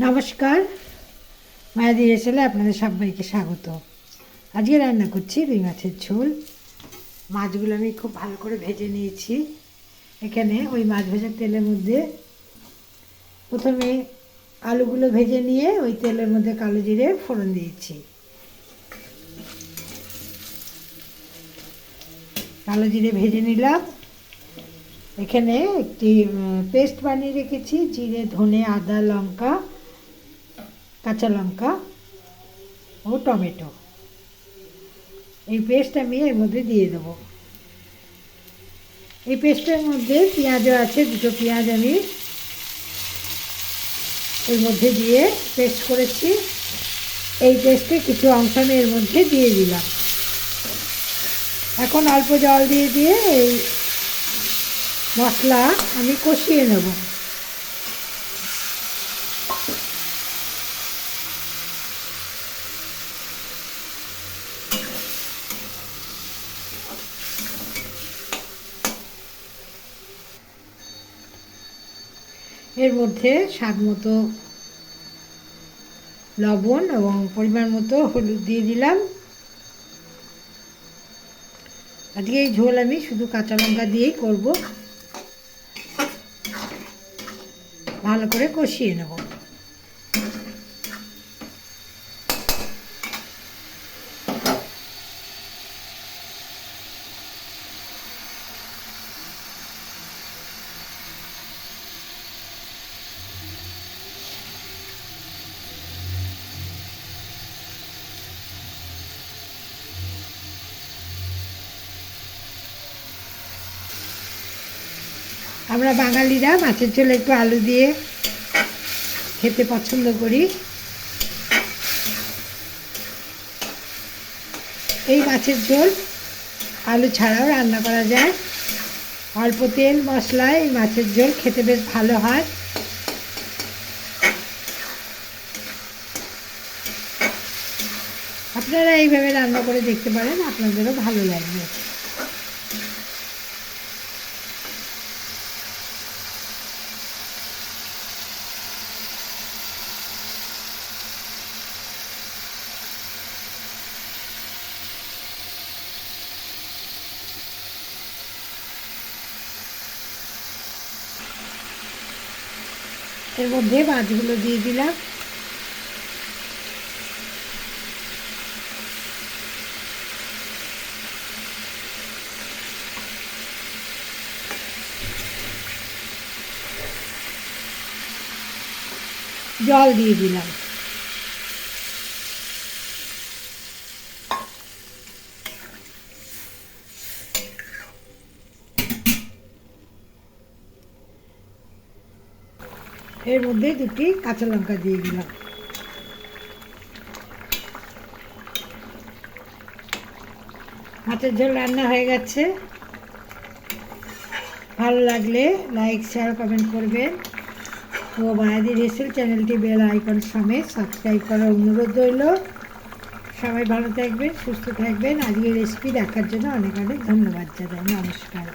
নমস্কার, মায়াদি রেসেলে আপনাদের সবাইকে স্বাগত। আজকে রান্না করছি রুই মাছের ঝোল। মাছগুলো আমি খুব ভালো করে ভেজে নিয়েছি। এখানে ওই মাছ ভাজার তেলের মধ্যে প্রথমে আলুগুলো ভেজে নিয়ে ওই তেলের মধ্যে কালো জিরে ফোড়ন দিয়েছি। কালো জিরে ভেজে নিলাম। এখানে একটি পেস্ট বানিয়ে রেখেছি, জিরে, ধনে, আদা, লঙ্কা, কাঁচা লঙ্কা ও টমেটো। এই পেস্ট আমি এর মধ্যে দিয়ে দেব। এই পেস্টের মধ্যে পেঁয়াজও আছে, দুটো পেঁয়াজ আমি এর মধ্যে দিয়ে পেস্ট করেছি। এই পেস্টে কিছু অংশ আমি এর মধ্যে দিয়ে দিলাম। এখন অল্প জল দিয়ে এই মশলা আমি কষিয়ে নেব। এর মধ্যে স্বাদ মতো লবণ এবং পরিমাণ মতো হলুদ দিয়ে দিলাম। আজকে এই ঝোল আমি শুধু কাঁচা লঙ্কা দিয়েই করব। ভালো করে কষিয়ে নেব। আমরা বাঙালিরা মাছের ঝোলে একটু আলু দিয়ে খেতে পছন্দ করি। এই মাছের ঝোল আলু ছাড়াও রান্না করা যায়। অল্প তেল মশলায় এই মাছের ঝোল খেতে বেশ ভালো হয়। আপনারা এইভাবে রান্না করে দেখতে পারেন, আপনাদেরও ভালো লাগবে। এর মধ্যে মাছগুলো দিয়ে দিলাম। জল দিয়ে দিলাম। এর মধ্যে দুটি কাঁচা লঙ্কা দিয়ে দিলাম। মাছের ঝোল রান্না হয়ে গেছে। ভালো লাগলে লাইক, শেয়ার, কমেন্ট করবেন ও মায়াদি রেসেল চ্যানেলটি বেল আইকন সমেত সাবস্ক্রাইব করার অনুরোধ রইল। সবাই ভালো থাকবেন, সুস্থ থাকবেন। আজকের রেসিপি দেখার জন্য অনেক অনেক ধন্যবাদ জানাই। নমস্কার।